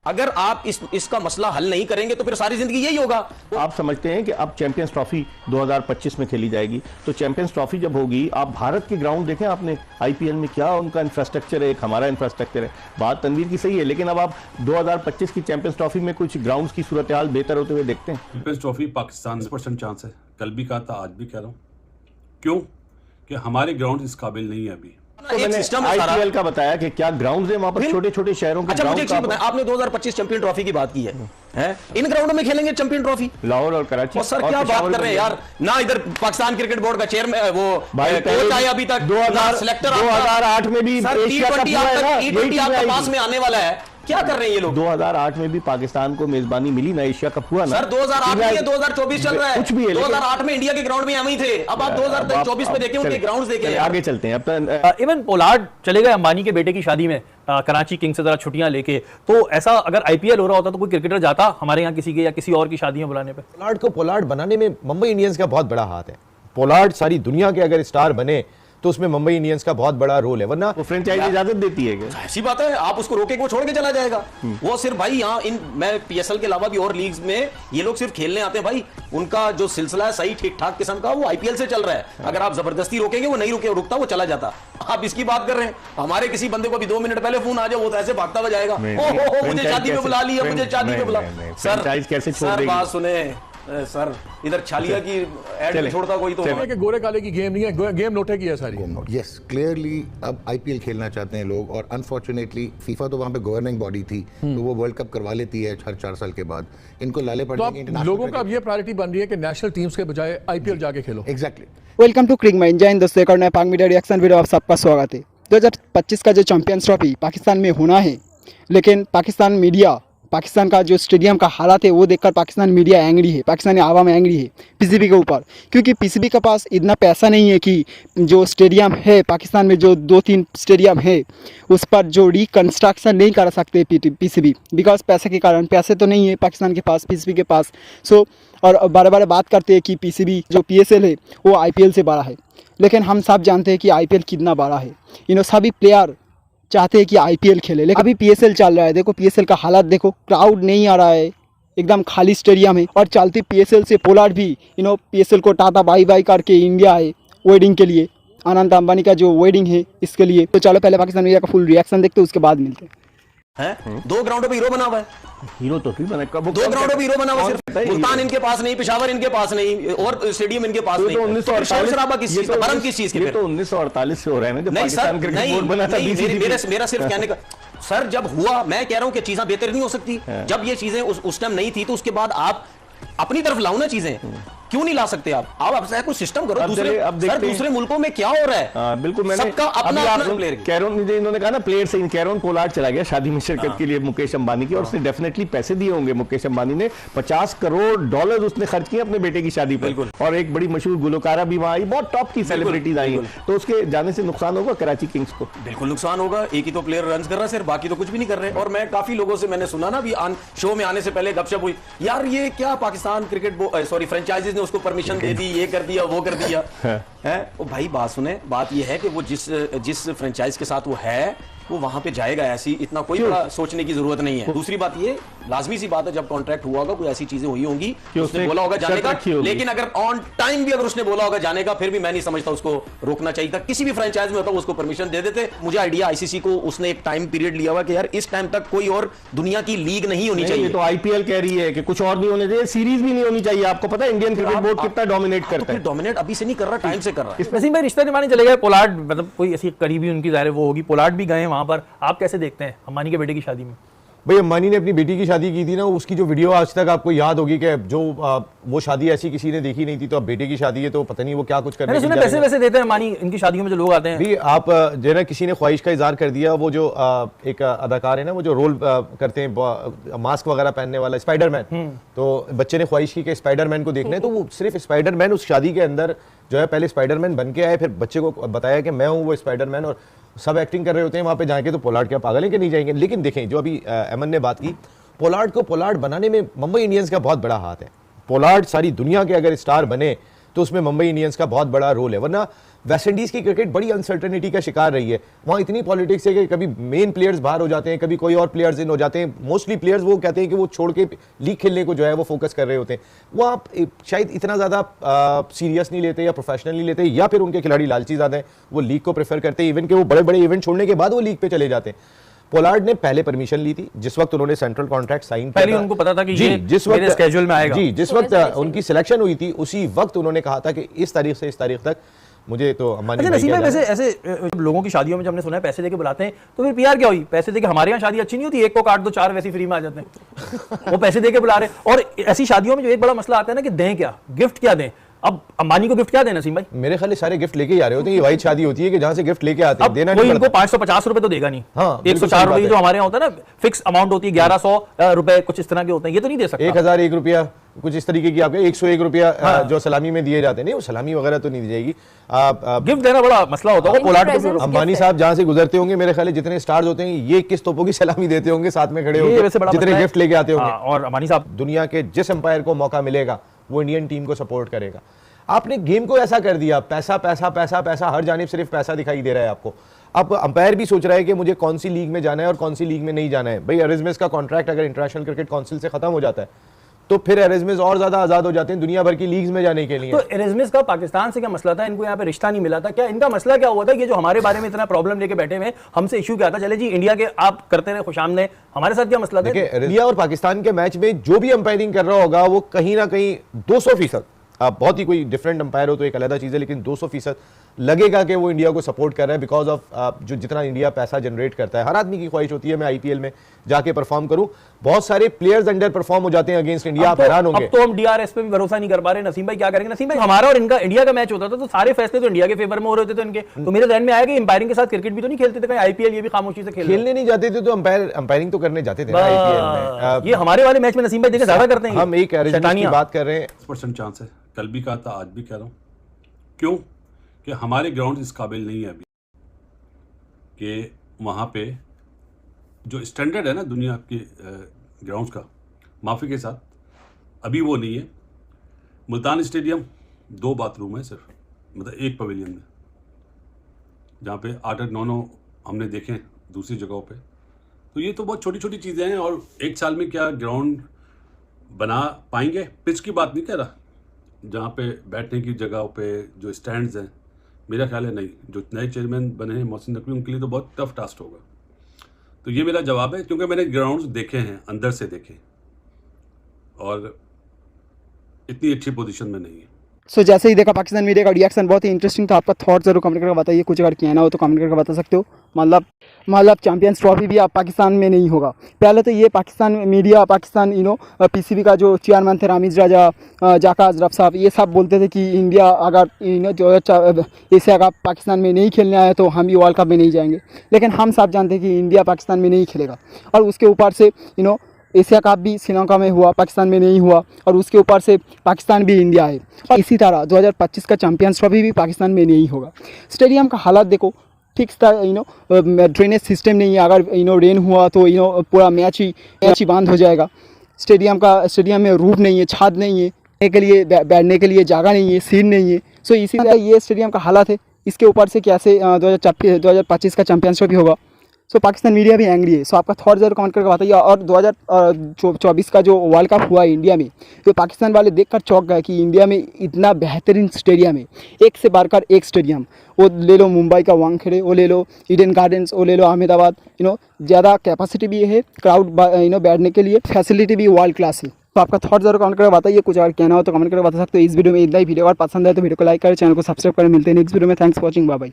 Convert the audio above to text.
अगर आप इसका मसला हल नहीं करेंगे तो फिर सारी जिंदगी यही होगा। आप समझते हैं कि अब चैंपियंस ट्रॉफी 2025 में खेली जाएगी, तो चैंपियंस ट्रॉफी जब होगी, आप भारत के ग्राउंड देखें आपने आईपीएल में क्या उनका इंफ्रास्ट्रक्चर है, एक हमारा इंफ्रास्ट्रक्चर है। बात तनवीर की सही है, लेकिन अब आप 2025 की चैंपियंस ट्रॉफी में कुछ ग्राउंड्स की सूरत हाल बेहतर होते हुए देखते हैं। चैंपियंस ट्रॉफी पाकिस्तान 100% चांस है, कल भी कहा था, आज भी कह रहा हूँ। क्यों कि हमारे ग्राउंड इस काबिल नहीं है अभी। तो मैंने आईपीएल का बताया कि क्या ग्राउंड्स हैं वहां पर, छोटे छोटे शहरों के। अच्छा मुझे एक चीज बताएं, आपने 2025 चैंपियन ट्रॉफी की बात की है? इन ग्राउंडों में खेलेंगे चैंपियन ट्रॉफी, लाहौर और कराची। और सर क्या बात कर रहे हैं यार, ना इधर पाकिस्तान क्रिकेट बोर्ड का चेयरमैन वो कोच आया अभी तक, 2008 में भी एशिया कप T20 आपके पास में आने वाला है, क्या कर रहे हैं ये लोग? 2008 में भी पाकिस्तान को मेजबानी मिली ना, एशिया कप हुआ ना सर। 2008 में 2024 चल रहा है, कुछ भी है, 2008 में इंडिया के ग्राउंड में हम ही थे, अब आप 2024 में देखें उनके ग्राउंड्स देखें। आगे चलते हैं। अब इवन पोलार्ड चले गए अंबानी के बेटे की शादी में कराची किंग्स से जरा छुट्टियां लेके, तो ऐसा अगर आईपीएल हो रहा होता तो कोई क्रिकेटर जाता हमारे यहाँ किसी के या किसी और की शादियां बुलाने पे? पोलार्ड को पोलार्ड बनाने में मुंबई इंडियंस का बहुत बड़ा हाथ है। पोलार्ड सारी दुनिया के अगर स्टार बने तो उसमें मुंबई इंडियंस का बहुत बड़ा रोल है, वरना वो फ्रेंचाइजी इजाजत देती है क्या? ऐसी बात है, आप उसको रोके वो छोड़ के चला जाएगा। वो सिर्फ भाई यहाँ मैं पीएसएल के अलावा भी और लीग्स में ये लोग सिर्फ खेलने आते हैं भाई, उनका जो सिलसिला है सही ठीक ठाक किस्म का वो आईपीएल से चल रहा है। अगर आप जबरदस्ती रोकेंगे वो नहीं रुकता, वो चला जाता। आप इसकी बात कर रहे हैं, हमारे किसी बंदे को भी 2 मिनट पहले फोन आ जाए वो तो ऐसे भागता हुआ जाएगा, ओहो मुझे शादी में बुला लिया, मुझे शादी में बुला। सर बात सुने सर, इधर छालिया की ऐड में छोड़ता कोई तो कि गोरे काले की गेम नहीं है, गेम नोटे की है सारी। यस क्लियरली अब आईपीएल खेलना चाहते हैं लोग, और अनफॉर्चुनेटली फीफा तो वहाँ पे गवर्निंग बॉडी थी तो वो वर्ल्ड कप करवा लेती है हर 4 साल के बाद। इनको लाले पड़ जाएंगे। लोगों का अब ये प्रायोरिटी बन रही है कि नेशनल टीम्स के बजाय आईपीएल जाके खेलो। Exactly. Welcome to Crick Mind. जय हिंद दोस्तों, एक और नया पाक मीडिया रिएक्शन वीडियो आप सबका स्वागत है। 2025 का जो चैंपियंस ट्रॉफी पाकिस्तान में होना है, लेकिन पाकिस्तान मीडिया, पाकिस्तान का जो स्टेडियम का हालात है वो देखकर पाकिस्तान मीडिया एंग्री है, पाकिस्तानी आवाम एंग्री है पीसीबी के ऊपर, क्योंकि पीसीबी के पास इतना पैसा नहीं है कि जो स्टेडियम है पाकिस्तान में, जो 2-3 स्टेडियम है उस पर जो रिकन्स्ट्रक्शन नहीं कर सकते पीसीबी, बिकॉज पैसे के कारण। पैसे तो नहीं है पाकिस्तान के पास, पीसीबी के पास। और बार बार बात करते हैं कि पीसीबी जो पीएसएल है वो आईपीएल से बड़ा है, लेकिन हम सब जानते हैं कि आईपीएल कितना बड़ा है। सभी प्लेयर चाहते हैं कि आईपीएल खेले, लेकिन अभी पीएसएल चल रहा है। देखो पीएसएल का हालात देखो, क्राउड नहीं आ रहा है, एकदम खाली स्टेडियम है। और चलती पीएसएल से पोलार्ड भी पीएसएल को टाटा बाई बाई करके इंडिया है वेडिंग के लिए, अनंत अंबानी का जो वेडिंग है इसके लिए। तो चलो पहले पाकिस्तान मीडिया का फुल रिएक्शन देखते हैं, उसके बाद मिलते हैं। 2 ग्राउंडों पे हीरो बना हुआ है, हीरो तो फिर बना, 2 ग्राउंडों पे हीरो बना हुआ सिर्फ। मुल्तान इनके पास नहीं, पेशावर इनके पास नहीं, और स्टेडियम इनके पास नहीं। 1948 किस चीज का, भरम किस चीज के? ये तो 1948 से हो रहा है ना, जब नहीं सर, पाकिस्तान क्रिकेट बोर्ड बना था। मेरा सिर्फ कहने का सर, जब हुआ, मैं कह रहा हूं कि चीजें बेहतर नहीं हो सकती। जब ये चीजें उस टाइम नहीं थी तो उसके बाद आप अपनी तरफ लाओ ना चीजें, क्यों नहीं ला सकते आप? ऐसा कोई सिस्टम करो। दूसरे मुल्कों में क्या हो रहा है? बिल्कुल, मैंने सबका अपना प्लेयर। कैरोन, इन्होंने कहा ना प्लेयर से, कैरोन पोलार्ड चला गया शादी में शिरकत के लिए मुकेश अंबानी की, और उसने डेफिनेटली पैसे दिए होंगे। मुकेश अंबानी ने $50 करोड़ उसने खर्च किए अपने बेटे की शादी पर, और एक बड़ी मशहूर गुलकारा भी वहां आई, बहुत टॉप की सेलिब्रिटीज आई। तो उसके जाने से नुकसान होगा कराची किंग्स को? बिल्कुल नुकसान होगा। एक ही तो प्लेयर रन कर रहा है सिर्फ, बाकी तो कुछ भी नहीं कर रहे। और मैं काफी लोगों से मैंने सुना ना, अभी शो में आने से पहले गपशप हुई, यार ये क्या पाकिस्तान क्रिकेट फ्रेंचाइजीज ने उसको परमिशन दे दी, ये कर दिया वो कर दिया है। ओ भाई बात सुने, बात ये है कि वो जिस फ्रेंचाइज के साथ वो है वो वहां पे जाएगा, ऐसी इतना कोई बड़ा सोचने की जरूरत नहीं है। दूसरी बात ये लाजमी सी बात है, जब कॉन्ट्रैक्ट हुआ होगा कोई ऐसी चीजें हुई होंगी उसने बोला होगा जाने का, लेकिन अगर ऑन टाइम भी अगर उसने बोला होगा जाने का, फिर भी मैं नहीं समझता उसको रोकना चाहिए था। किसी भी फ्रेंचाइज में होता उसको परमिशन दे देते। मुझे आइडिया आईसीसी को उसने एक टाइम पीरियड लिया हुआ कि यार इस टाइम तक कोई और दुनिया की लीग नहीं होनी चाहिए। तो आईपीएल कह रही है कि कुछ और नहीं होने चाहिए, सीरीज भी नहीं होनी चाहिए। आपको पता है इंडियन क्रिकेट बोर्ड कितना डोमिनेट करता है? डोमिनेट अभी से नहीं कर रहा, टाइम से कर रहा है। वैसे में रिश्ता निभाने चले गए पोलार्ड, मतलब कोई ऐसी करीबी उनकी ज़ाहिर वो होगी, पोलार्ड भी गए वहां पर। आप कैसे देखते हैं अंबानी के बेटे की शादी में? भाई अंबानी ने अपनी बेटी की शादी की थी ना, उसकी जो वीडियो आज तक आपको याद होगी कि जो वो शादी ऐसी किसी ने देखी नहीं थी, तो अब बेटे की शादी है तो पता नहीं वो क्या कुछ करने के लिए पैसे वैसे देते हैं अंबानी इनकी शादियों में जो लोग आते हैं। भी आप जो ना किसी ने ख्वाहिश का इजहार कर दिया, वो जो एक अदाकार है ना, वो जो रोल करते हैं मास्क वगैरह पहनने वाला स्पाइडरमैन, तो बच्चे ने ख्वाहिश की कि स्पाइडरमैन को देखना है, तो वो सिर्फ स्पाइडरमैन उस शादी के अंदर जो है पहले स्पाइडरमैन बन के आए, फिर बच्चे को बताया कि मैं हूँ वो स्पाइडरमैन, और सब एक्टिंग कर रहे होते हैं वहाँ पे जाके। तो पोलार्ड क्या पागल है कि नहीं जाएंगे? लेकिन देखें जो अभी अमन ने बात की, पोलार्ड को पोलार्ड बनाने में मुंबई इंडियंस का बहुत बड़ा हाथ है। पोलार्ड सारी दुनिया के अगर स्टार बने तो उसमें मुंबई इंडियंस का बहुत बड़ा रोल है, वरना वेस्ट इंडीज की क्रिकेट बड़ी अनसर्टेनिटी का शिकार रही है। वहाँ इतनी पॉलिटिक्स है कि कभी मेन प्लेयर्स बाहर हो जाते हैं, कभी कोई और प्लेयर्स इन हो जाते हैं। मोस्टली प्लेयर्स वो कहते हैं कि वो छोड़ के लीग खेलने को जो है वो फोकस कर रहे होते हैं। वो आप शायद इतना ज़्यादा सीरियस नहीं लेते या प्रोफेशनल नहीं लेते, या फिर उनके खिलाड़ी लालची ज़्यादा हैं, वो लीग को प्रेफर करते हैं। इवन कि वो बड़े बड़े इवेंट छोड़ने के बाद वो लीग पे चले जाते हैं। पोलार्ड ने पहले परमिशन ली थी जिस वक्त उन्होंने सेंट्रल कॉन्ट्रैक्ट साइन किया, पहले उनको पता था कि जी, ये जिस मेरे वक्त स्केड्यूल में आएगा। जी, जिस वक्त उनकी सिलेक्शन हुई थी उसी वक्त उन्होंने कहा था कि इस तारीख से इस तारीख तक मुझे तो अंबानी अच्छा भाई नसीम क्या भाई, जाने। वैसे ऐसे लोगों की शादियों में जब हमने सुना है पैसे देके बुलाते हैं, तो फिर पीआर क्या हुई? पैसे देके हमारे यहाँ शादी अच्छी नहीं होती, एक को काट दो चार वैसी फ्री में आ जाते हैं। वो पैसे देके बुला रहे हैं। और ऐसी शादियों में जो एक बड़ा मसला आता है ना कि दें क्या, गिफ्ट क्या दें। अब अंबानी को गिफ्ट क्या दें नसीम भाई? मेरे ख्याल सारे गिफ्ट लेके ही आ रहे होते हैं। ये वाइट शादी होती है कि जहां से गिफ्ट लेके आते हैं, अब देना कोई नहीं इनको पड़ता। 550 रुपए तो देगा नहीं। हाँ, 104 बिल्कुल रुपए सही जो बात हमारे यहाँ होता है ना, फिक्स अमाउंट होती है 1100 रुपए कुछ इस तरह के होते हैं, ये तो नहीं दे सकता। 1001 रुपया कुछ इस तरीके की आपके 101 रुपया जो सलामी में दिए जाते हैं, नहीं वो सलामी वगैरह तो नहीं दी जाएगी। गिफ्ट देना बड़ा मसला होता है। पोलार्ड को presence अंबानी gift साहब जहां से गुजरते होंगे मेरे ख्याल जितने स्टार्स होते हैं ये किस तोपों की सलामी देते होंगे साथ में खड़े ये वैसे होकर, बड़ा जितने मसला है। गिफ्ट लेके आते होंगे। हाँ, और अंबानी साहब दुनिया के जिस अंपायर को मौका मिलेगा वो इंडियन टीम को सपोर्ट करेगा। आपने गेम को ऐसा कर दिया, पैसा पैसा पैसा पैसा, हर जानिब सिर्फ पैसा दिखाई दे रहा है आपको। अब अंपायर भी सोच रहा है कि मुझे कौन सी लीग में जाना है और कौन सी लीग में नहीं जाना है। भाई एरिज्मिस का कॉन्ट्रैक्ट अगर इंटरनेशनल क्रिकेट काउंसिल से खत्म हो जाता है तो फिर एरिज्मिस और ज्यादा आजाद हो जाते हैं दुनिया भर की लीग्स में जाने के लिए। तो एरिज्मिस का पाकिस्तान से क्या मसला था? इनको यहाँ पे रिश्ता नहीं मिला था क्या? इनका मसला क्या हुआ था? ये जो हमारे बारे में इतना प्रॉब्लम लेके बैठे हुए, हमसे इशू क्या था? चले जी इंडिया के आप करते रहे खुशामदीद, हमारे साथ क्या मसला था? देखिए इंडिया और पाकिस्तान के मैच में जो भी अंपायरिंग कर रहा होगा वो कहीं ना कहीं 200%, आप बहुत ही कोई डिफरेंट अंपायर हो तो एक अलग चीज़ है, लेकिन 200% लगेगा कि वो इंडिया को सपोर्ट कर रहा है बिकॉज ऑफ जो जितना इंडिया पैसा जनरेट करता है। हर आदमी की ख्वाहिश होती है मैं आईपीएल में जाके परफॉर्म करूं। बहुत सारे प्लेयर्स अंडर परफॉर्म हो जाते हैं अगेंस्ट इंडिया, आप हैरान होंगे। अब तो हम डीआरएस पे भी भरोसा नहीं कर पा रहे। नसीम भाई क्या करेंगे? नसीम भाई हमारा और इनका इंडिया का मैच होता था तो सारे फैसले तो इंडिया के फेवर में हो रहे थे। तो इनके तो मेरे ध्यान में आया कि अंपायरिंग के साथ क्रिकेट भी तो नहीं खेलते थे कहीं, आईपीएल ये भी खामोशी से खेलने नहीं जाते थे तो अंपायरिंग तो करने जाते थे ना आईपीएल में। ये हमारे वाले मैच में नसीम भाई देखे ज्यादा करते हैं। हम एक अरेंजमेंट की बात कर रहे हैं। 10% चांस है, कल भी कहा था आज भी कह रहा हूँ। क्यों कि हमारे ग्राउंड इस काबिल नहीं है अभी कि वहाँ पे जो स्टैंडर्ड है ना दुनिया के ग्राउंड्स का, माफ़ी के साथ अभी वो नहीं है। मुल्तान स्टेडियम 2 बाथरूम है सिर्फ, मतलब एक पवेलियन में, जहाँ पे 8-9 हमने देखे हैं दूसरी जगहों पे। तो ये तो बहुत छोटी छोटी चीज़ें हैं और एक साल में क्या ग्राउंड बना पाएंगे? पिच की बात नहीं कह रहा, जहाँ पे बैठने की जगह पे जो स्टैंड्स हैं, मेरा ख्याल है नहीं। जो नए चेयरमैन बने हैं मोहसिन नकवी, उनके लिए तो बहुत टफ टास्क होगा। तो ये मेरा जवाब है, क्योंकि मैंने ग्राउंड्स देखे हैं, अंदर से देखे, और इतनी अच्छी पोजीशन में नहीं है। सो जैसे ही देखा पाकिस्तान मीडिया का रिएक्शन बहुत ही इंटरेस्टिंग था। आपका थॉट जरूर कमेंट करके बताइए। कुछ अगर कहना हो तो कमेंट करके बता सकते हो। मतलब चैंपियंस ट्रॉफी भी आप पाकिस्तान में नहीं होगा। पहले तो ये पाकिस्तान मीडिया, पाकिस्तान पीसीबी का जो चेयरमैन थे रामीज राजा, जाका अजरफ साहब, ये सब बोलते थे कि इंडिया अगर जो एशिया कप पाकिस्तान में नहीं खेलने आया तो हम भी वर्ल्ड कप में नहीं जाएंगे। लेकिन हम सब जानते हैं कि इंडिया पाकिस्तान में नहीं खेलेगा। और उसके ऊपर से एशिया कप भी श्रीलंका में हुआ, पाकिस्तान में नहीं हुआ, और उसके ऊपर से पाकिस्तान भी इंडिया है। और इसी तरह 2025 का चैंपियंस ट्रॉफी भी पाकिस्तान में नहीं होगा। स्टेडियम का हालत देखो, ठीक था, ड्रेनेज सिस्टम नहीं है। अगर रेन हुआ तो पूरा मैच ही बंद हो जाएगा। स्टेडियम में रूफ नहीं है, छत नहीं है, बैठने के लिए जगह नहीं है, सीट नहीं है। सो इसी तरह ये स्टेडियम का हालत है। इसके ऊपर से कैसे 2025 का चैंपियंस ट्रॉफी होगा। सो पाकिस्तान मीडिया भी एंग्री है। सो आपका थॉट जरूर कमेंट करके बताइए। और 2024 का जो वर्ल्ड कप हुआ इंडिया में, तो पाकिस्तान वाले देखकर चौंक गए कि इंडिया में इतना बेहतरीन स्टेडियम है, एक से बढ़कर एक स्टेडियम। वो ले लो मुंबई का वानखेड़े, वो ले लो ईडन गार्डन्स, वो ले लो अहमदाबाद। ज़्यादा कैपेसिटी भी है, क्राउड बैठने के लिए फैसिलिटी भी वर्ल्ड क्लास है। तो आपका थॉट जरूर कमेंट करके बताइए। कुछ अगर कहना हो तो कमेंट करके बता सकते हो। इस वीडियो में इतना ही। वीडियो अगर पसंद है तो वीडियो को लाइक करें, चैनल को सब्सक्राइब करें। मिलते हैं नेक्स्ट वीडियो में। Thanks for watching, bye bye.